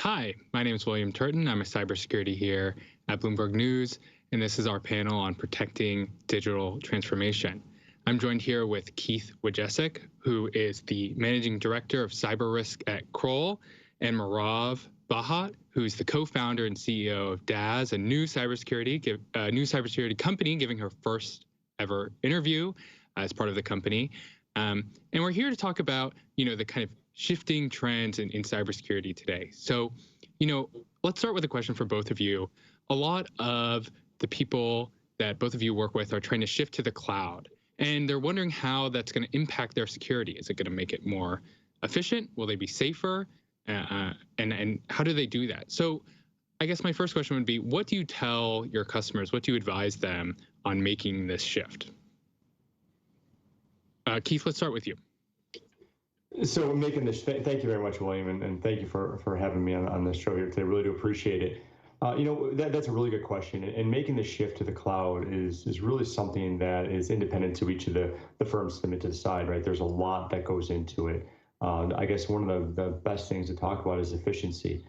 Hi, my name is William Turton. I'm a cybersecurity here at Bloomberg News, and this is our panel on protecting digital transformation. I'm joined here with Keith Wojcieszek, who is the Managing Director of Cyber Risk at Kroll, and Merav Bahat, who's the co-founder and CEO of Dazz, a new cybersecurity company, giving her first ever interview as part of the company. And we're here to talk about, the kind of shifting trends in cybersecurity today. So, let's start with a question for both of you. A lot of the people that both of you work with are trying to shift to the cloud, and they're wondering how that's going to impact their security. Is it going to make it more efficient? Will they be safer? And how do they do that? So I guess my first question would be, what do you tell your customers? What do you advise them on making this shift? Keith, let's start with you. So making this, thank you very much, William, and thank you for having me on this show here today. Really do appreciate it. That's a really good question. And making the shift to the cloud is really something that is independent to each of the firms to decide, right? There's a lot that goes into it. I guess one of the best things to talk about is efficiency.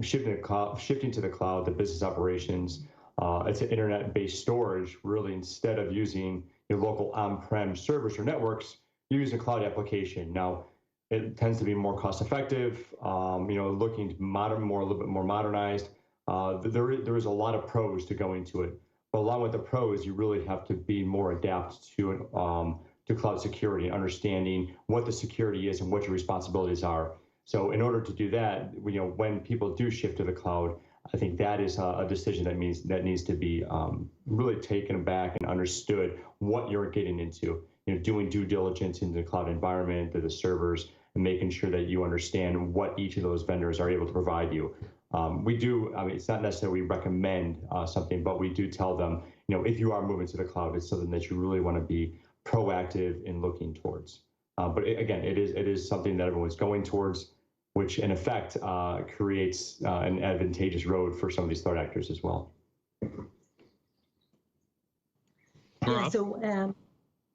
Shifting to the cloud, the business operations, it's an internet-based storage, really, instead of using your local on-prem servers or networks, you use a cloud application. Now, it tends to be more cost-effective, looking a little bit more modernized. There is a lot of pros to going to it. But along with the pros, you really have to be more adapted to cloud security, understanding what the security is and what your responsibilities are. So in order to do that, when people do shift to the cloud, I think that is a decision that needs to be really taken back and understood what you're getting into. Doing due diligence in the cloud environment, to the servers, and making sure that you understand what each of those vendors are able to provide you. It's not necessarily we recommend something, but we do tell them, if you are moving to the cloud, it's something that you really want to be proactive in looking towards. But again, it is something that everyone's going towards, which in effect creates an advantageous road for some of these threat actors as well.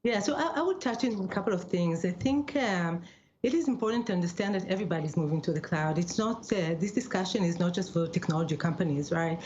Yeah, so I would touch on a couple of things. I think it is important to understand that everybody's moving to the cloud. It's not, this discussion is not just for technology companies, right?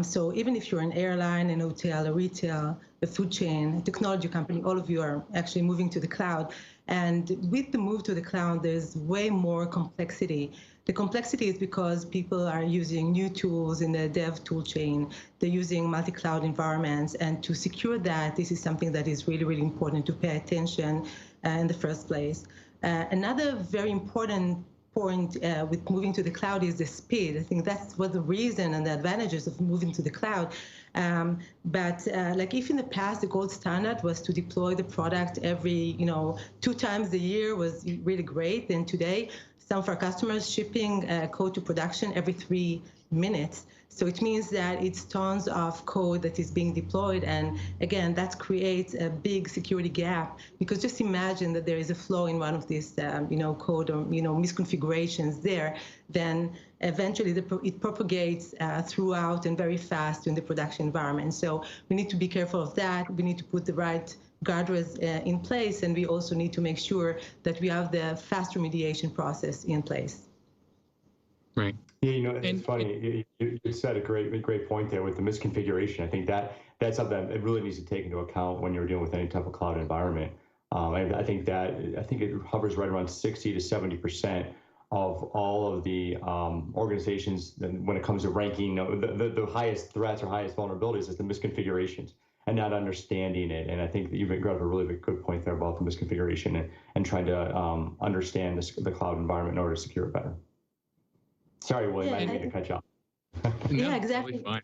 So even if you're an airline, an hotel, a retail, a food chain, a technology company, all of you are actually moving to the cloud. And with the move to the cloud, there's way more complexity. The complexity is because people are using new tools in the dev tool chain. They're using multi-cloud environments. And to secure that, this is something that is really, really important to pay attention in the first place. Another very important point with moving to the cloud is the speed. I think that's what the reason and the advantages of moving to the cloud. But like if in the past the gold standard was to deploy the product every 2 times a year was really great, and today some of our customers shipping code to production every 3 minutes. So it means that it's tons of code that is being deployed. And again, that creates a big security gap, because just imagine that there is a flaw in one of these code or misconfigurations there, then eventually it propagates throughout and very fast in the production environment. So we need to be careful of that. We need to put the right guardrails in place, and we also need to make sure that we have the fast remediation process in place. Right. Yeah, it's funny. You said a great point there with the misconfiguration. I think that's something that really needs to take into account when you're dealing with any type of cloud environment. I think it hovers right around 60 to 70% of all of the organizations when it comes to ranking. The highest threats or highest vulnerabilities is the misconfigurations and not understanding it. And I think that you've got a really good point there about the misconfiguration and trying to understand the cloud environment in order to secure it better. Sorry, William, I didn't mean to cut you off. No, yeah, exactly. Totally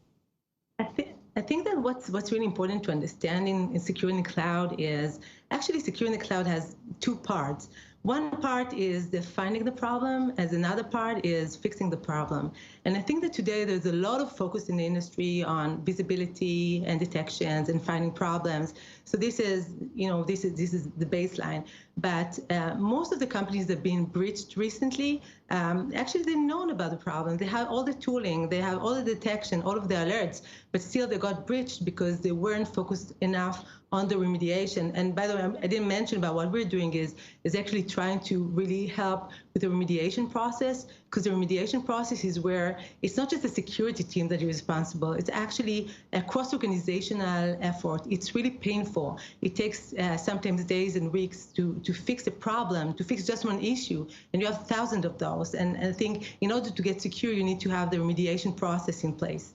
fine. I think that what's really important to understand in securing the cloud is actually securing the cloud has 2 parts. One part is defining the problem, as another part is fixing the problem. And I think that today there's a lot of focus in the industry on visibility and detections and finding problems. So this is the baseline. But most of the companies that have been breached recently, actually they've known about the problem. They have all the tooling, they have all the detection, all of the alerts, but still they got breached because they weren't focused enough on the remediation. And by the way, I didn't mention about what we're doing is actually trying to really help with the remediation process, because the remediation process is where it's not just a security team that is responsible. It's actually a cross-organizational effort. It's really painful. It takes sometimes days and weeks to fix a problem, to fix just one issue, and you have thousands of those. And I think in order to get secure, you need to have the remediation process in place.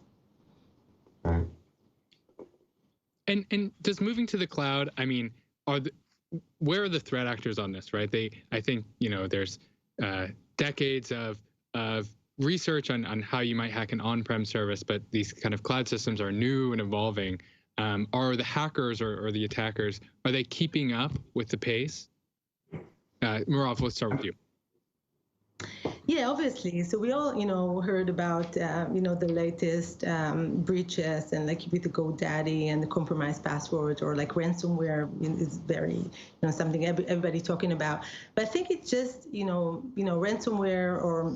Right. And does moving to the cloud, I mean, where are the threat actors on this, right? I think, there's decades of research on how you might hack an on-prem service, but these kind of cloud systems are new and evolving. Are the hackers or the attackers, are they keeping up with the pace? Merav, let's start with you. Yeah, obviously. So we all, heard about, the latest breaches and like with the GoDaddy and the compromised passwords, or like ransomware is very, something everybody talking about. But I think it's just, ransomware or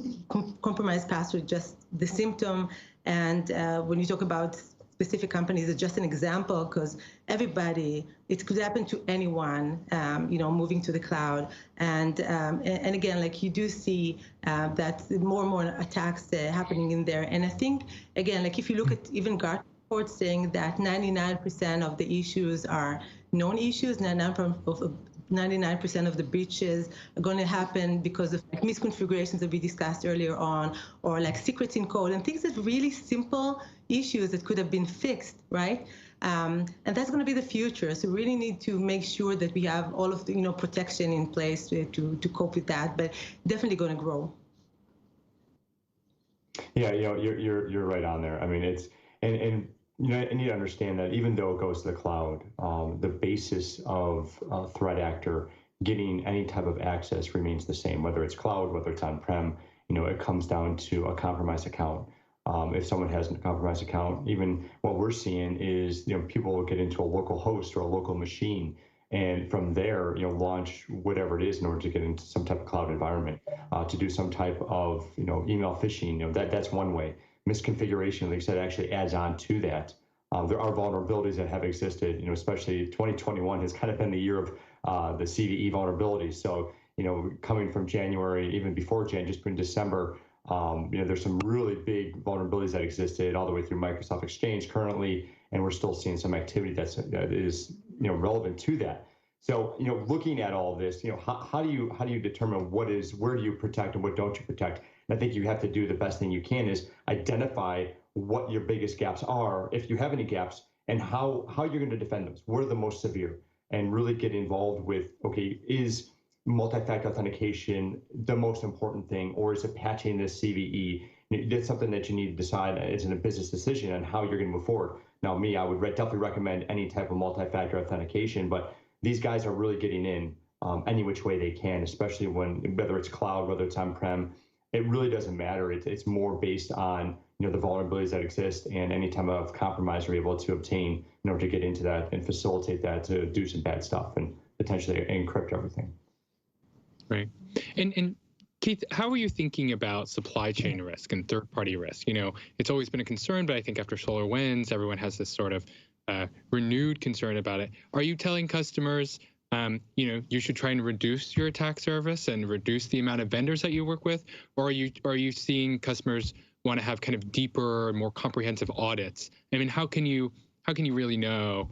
compromised password, just the symptom. And when you talk about specific companies, it's just an example, because it could happen to anyone, moving to the cloud. And again, like you do see that more and more attacks happening in there. And I think, again, like if you look at even Gartner reports saying that 99% of the issues are known issues, 99% of the breaches are going to happen because of like misconfigurations that we discussed earlier on, or like secrets in code and things that really simple issues that could have been fixed, right? And that's going to be the future. So we really need to make sure that we have all of the protection in place to cope with that. But definitely going to grow. Yeah, you're right on there. I mean, it's and you need to understand that even though it goes to the cloud, the basis of a threat actor getting any type of access remains the same, whether it's cloud, whether it's on-prem. It comes down to a compromised account. If someone has a compromised account, even what we're seeing is, people will get into a local host or a local machine, and from there, launch whatever it is in order to get into some type of cloud environment, to do some type of, email phishing. That's one way. Misconfiguration, like I said, actually adds on to that. There are vulnerabilities that have existed, especially 2021 has kind of been the year of the CVE vulnerabilities. So, coming from January, even before Jan, just in December, there's some really big vulnerabilities that existed all the way through Microsoft Exchange currently, and we're still seeing some activity that is relevant to that. So looking at all of this, how do you determine where do you protect and what don't you protect? And I think you have to do the best thing you can is identify what your biggest gaps are, if you have any gaps, and how you're going to defend those. What are the most severe? And really get involved with, okay, is multi-factor authentication the most important thing, or is it patching this CVE? That's something that you need to decide as a business decision on how you're going to move forward. Now, I would definitely recommend any type of multi-factor authentication, but these guys are really getting in any which way they can, especially whether it's cloud, whether it's on-prem. It really doesn't matter. It's more based on the vulnerabilities that exist and any type of compromise you're able to obtain in order to get into that and facilitate that to do some bad stuff and potentially encrypt everything. Right. And Keith, how are you thinking about supply chain risk and third-party risk? It's always been a concern, but I think after SolarWinds, everyone has this sort of renewed concern about it. Are you telling customers, you should try and reduce your attack surface and reduce the amount of vendors that you work with, or are you seeing customers want to have kind of deeper, more comprehensive audits? I mean, how can you really know,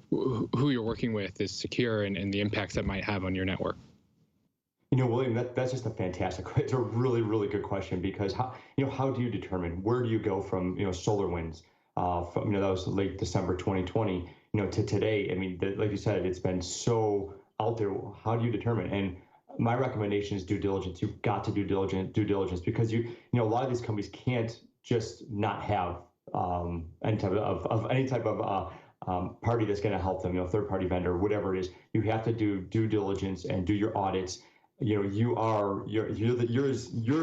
who you're working with is secure and the impacts that might have on your network? William, that's just a fantastic. It's a really, really good question, because how do you determine, where do you go from SolarWinds, from that was late December 2020, to today? I mean, like you said, it's been so out there. How do you determine? And my recommendation is due diligence. You've got to do due diligence, because a lot of these companies can't just not have any type of party that's going to help them, third-party vendor, whatever it is. You have to do due diligence and do your audits. Your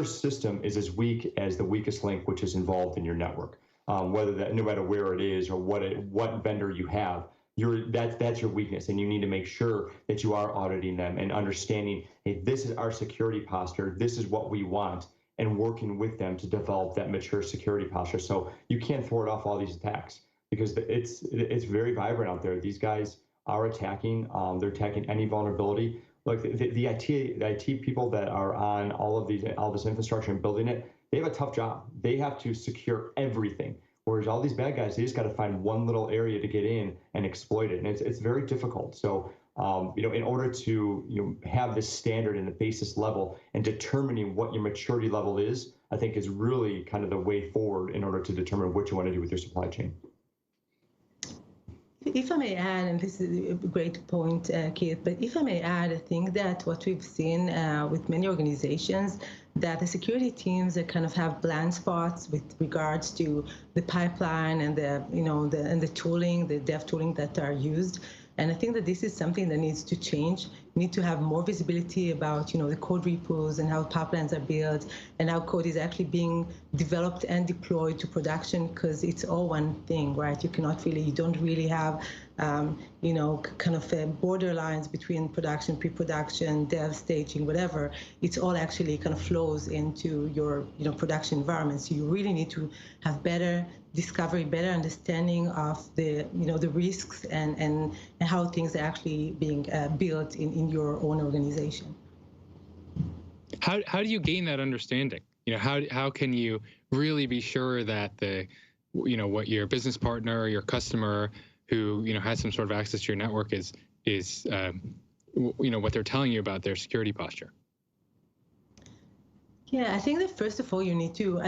system is as weak as the weakest link which is involved in your network. No matter where it is or what vendor you have, that's your weakness, and you need to make sure that you are auditing them and understanding, hey, this is our security posture, this is what we want, and working with them to develop that mature security posture. So you can't thwart off all these attacks, because it's very vibrant out there. These guys are attacking. They're attacking any vulnerability. look, the IT people that are on all this infrastructure and building it, they have a tough job. They have to secure everything. Whereas all these bad guys, they just got to find one little area to get in and exploit it, and it's very difficult. So, in order to have this standard and the basis level and determining what your maturity level is, I think is really kind of the way forward in order to determine what you want to do with your supply chain. If I may add, and this is a great point, Keith, but if I may add, I think that what we've seen with many organizations, that the security teams that kind of have blind spots with regards to the pipeline and the tooling, the dev tooling that are used. And I think that this is something that needs to change. We need to have more visibility about, the code repos and how pipelines are built and how code is actually being developed and deployed to production, because it's all one thing, right? You don't really have, kind of borderlines between production, pre-production, dev, staging, whatever. It's all actually kind of flows into your, production environment. So you really need to have better discovery, better understanding of the risks and how things are actually being built in your own organization. How do you gain that understanding? How can you really be sure that what your business partner or your customer who has some sort of access to your network is what they're telling you about their security posture? Yeah, I think that first of all, you need to,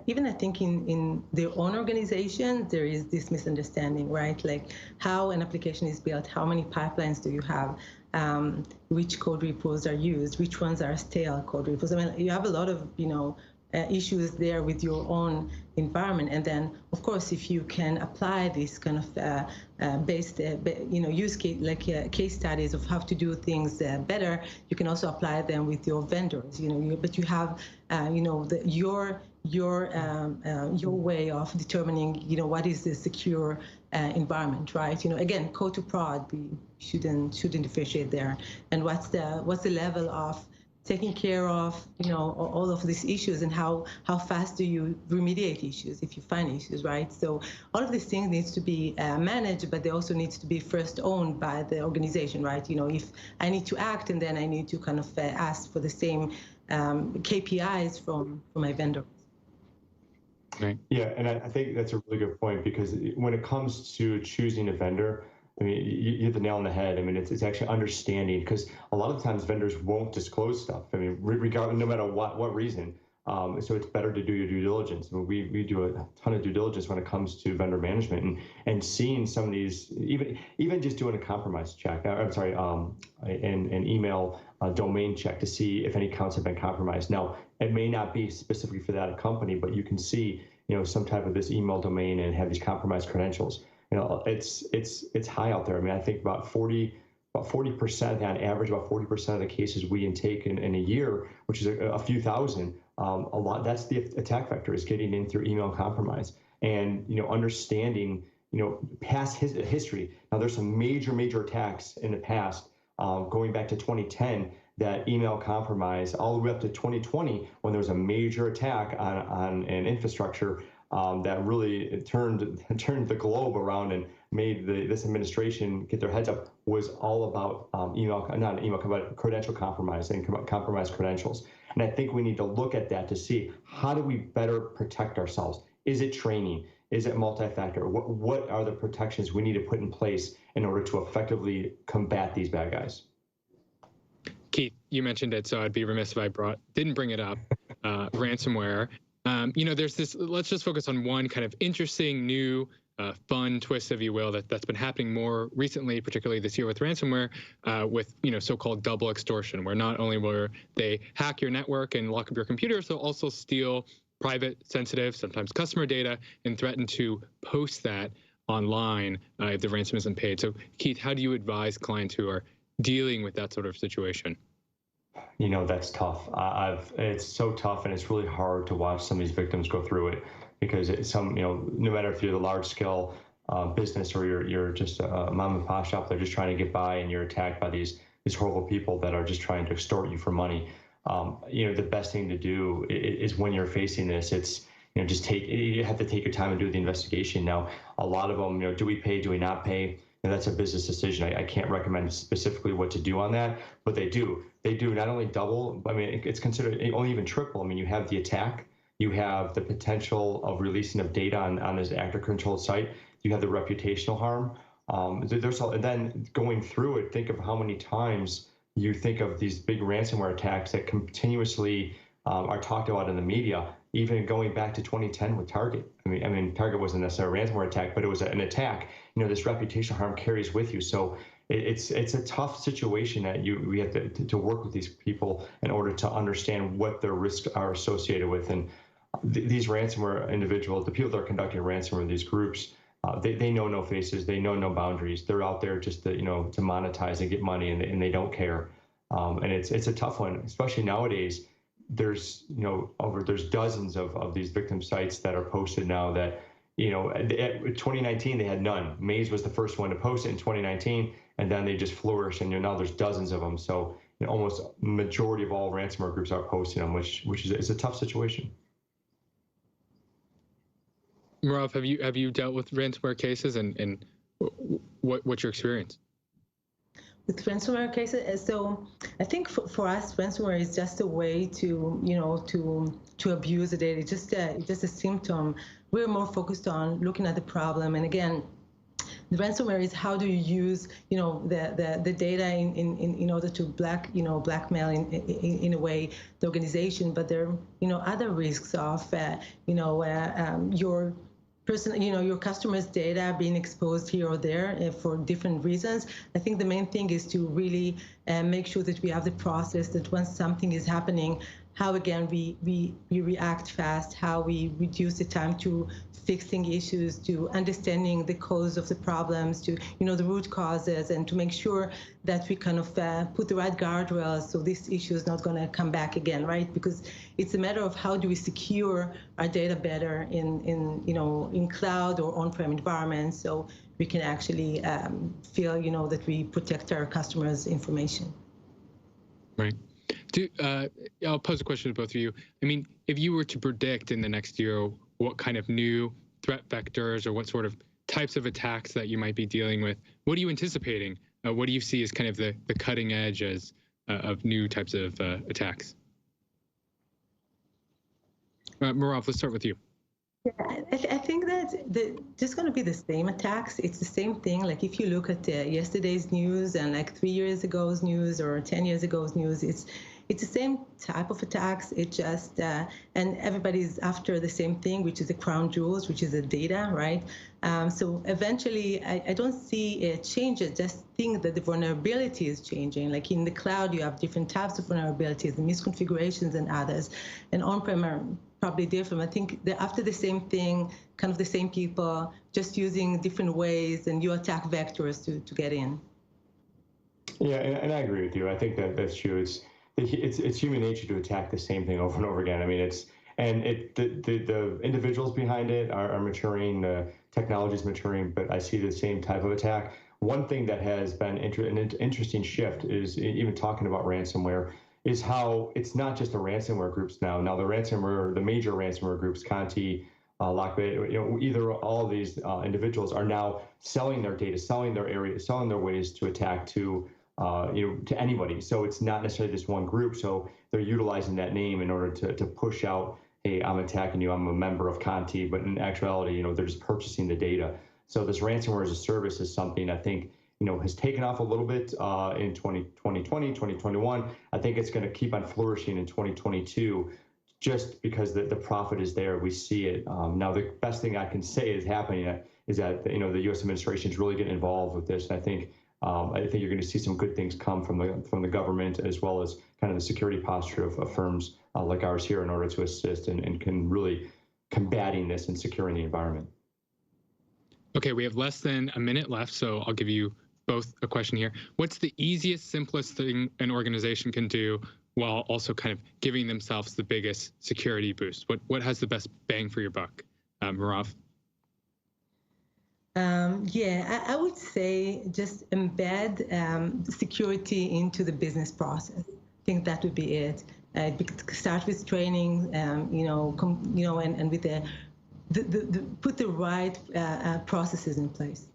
even I think in their own organization, there is this misunderstanding, right? Like how an application is built, how many pipelines do you have, which code repos are used, which ones are stale code repos. I mean, you have a lot of, issues there with your own environment. And then, of course, if you can apply this kind of use case, like case studies of how to do things better, you can also apply them with your vendors. But you have, your way of determining, what is the secure environment, right? Again, code to prod, we shouldn't differentiate there. And what's the level of taking care of, all of these issues, and how fast do you remediate issues if you find issues, right? So all of these things needs to be managed, but they also needs to be first owned by the organization, right? If I need to act, and then I need to kind of ask for the same KPIs from my vendor. Right. Yeah, and I think that's a really good point, because when it comes to choosing a vendor, I mean, you hit the nail on the head. I mean, it's actually understanding, because a lot of times vendors won't disclose stuff. I mean, regardless, no matter what reason. So it's better to do your due diligence. I mean, we do a ton of due diligence when it comes to vendor management, and seeing some of these, even just doing a compromise check. An email domain check to see if any accounts have been compromised. Now, it may not be specifically for that company, but you can see, some type of this email domain and have these compromised credentials. It's high out there. I mean, I think about 40% on average, about 40% of the cases we intake in a year, which is a few thousand, a lot. That's the attack vector, is getting in through email compromise, and understanding past history. Now, there's some major attacks in the past, going back to 2010, that email compromise, all the way up to 2020, when there was a major attack on an infrastructure that really turned the globe around and made this administration get their heads up, was all about credential compromise and compromised credentials. And I think we need to look at that to see, how do we better protect ourselves? Is it training? Is it multi-factor? What are the protections we need to put in place in order to effectively combat these bad guys? Keith, you mentioned it, so I'd be remiss if I didn't bring it up. Ransomware. There's this, let's just focus on one kind of interesting new fun twist, if you will, that's been happening more recently, particularly this year with ransomware, with so-called double extortion, where not only will they hack your network and lock up your computers, they'll also steal private, sensitive, sometimes customer data, and threaten to post that online if the ransom isn't paid. So, Keith, how do you advise clients who are dealing with that sort of situation? That's tough. It's so tough, and it's really hard to watch some of these victims go through it, because no matter if you're the large scale business or you're just a mom and pop shop, they're just trying to get by, and you're attacked by these horrible people that are just trying to extort you for money. The best thing to do is, when you're facing this, it's you have to take your time and do the investigation. Now, a lot of them, do we pay, do we not pay? and that's a business decision. I can't recommend specifically what to do on that, but they do. They do not only double, I mean, it's considered only even triple. I mean, you have the attack, you have the potential of releasing of data on this actor-controlled site, you have the reputational harm. And then going through it, think of how many times you think of these big ransomware attacks that continuously are talked about in the media, even going back to 2010 with Target. I mean, Target wasn't necessarily a ransomware attack, but it was an attack. You know, this reputational harm carries with you. So it's a tough situation that we have to work with these people in order to understand what their risks are associated with. And these ransomware individuals, the people that are conducting ransomware, these groups, they know no faces, they know no boundaries. They're out there just to, to monetize and get money, and they don't care. And it's a tough one, especially nowadays. There's there's dozens of these victim sites that are posted now that, at 2019 they had none. Maze was the first one to post it in 2019, and then they just flourished, and now there's dozens of them. So almost majority of all ransomware groups are posting them, which is a tough situation. Merav, have you dealt with ransomware cases, and what's your experience? With ransomware cases, so I think for us, ransomware is just a way to abuse the data. It's just a symptom. We're more focused on looking at the problem. And again, the ransomware is how do you use the data in order to blackmail in a way the organization. But there are other risks of your your customers' data being exposed here or there for different reasons. I think the main thing is to really make sure that we have the process that once something is happening, how again we react fast, how we reduce the time to fixing issues, to understanding the cause of the problems, to the root causes, and to make sure that we kind of put the right guardrails so this issue is not going to come back again, right? Because it's a matter of how do we secure our data better in cloud or on-prem environments, so we can actually feel that we protect our customers' information. Right. I'll pose a question to both of you. I mean, if you were to predict in the next year what kind of new threat vectors or what sort of types of attacks that you might be dealing with, what are you anticipating? What do you see as kind of the cutting edge of new types of attacks? Merav, let's start with you. Yeah, I think that just going to be the same attacks. It's the same thing. Like if you look at yesterday's news and like 3 years ago's news or 10 years ago's news, it's the same type of attacks. It just and everybody's after the same thing, which is the crown jewels, which is the data, right? So eventually, I don't see a change. I just think that the vulnerability is changing. Like in the cloud, you have different types of vulnerabilities, the misconfigurations and others, and on-prem are probably different. I think they're after the same thing, kind of the same people, just using different ways and new attack vectors to get in. Yeah, and I agree with you. I think that's true. It's human nature to attack the same thing over and over again. I mean, the individuals behind it are maturing, the technology is maturing, but I see the same type of attack. One thing that has been an interesting shift is even talking about ransomware is how it's not just the ransomware groups now. Now the major ransomware groups, Conti, Lockbit, either all of these individuals are now selling their data, selling their area, selling their ways to attack to anybody. So it's not necessarily this one group. So they're utilizing that name in order to push out, hey, I'm attacking you, I'm a member of Conti, but in actuality, they're just purchasing the data. So this ransomware as a service is something I think, has taken off a little bit in 2020, 2021. I think it's going to keep on flourishing in 2022 just because the profit is there. We see it. Now, the best thing I can say is happening is that, the U.S. administration is really getting involved with this. And I think you're going to see some good things come from the government, as well as kind of the security posture of firms like ours here in order to assist and can really combating this and securing the environment. Okay, we have less than a minute left, so I'll give you both a question here. What's the easiest, simplest thing an organization can do while also kind of giving themselves the biggest security boost? What has the best bang for your buck, Merav? Yeah, I would say just embed security into the business process. I think that would be it. Start with training, and with put the right processes in place.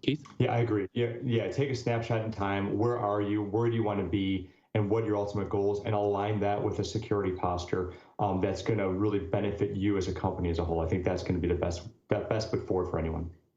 Keith? Yeah, I agree. Yeah. Take a snapshot in time. Where are you? Where do you want to be? And what are your ultimate goals? And align that with a security posture that's going to really benefit you as a company as a whole. I think that's going to be the best foot forward for anyone.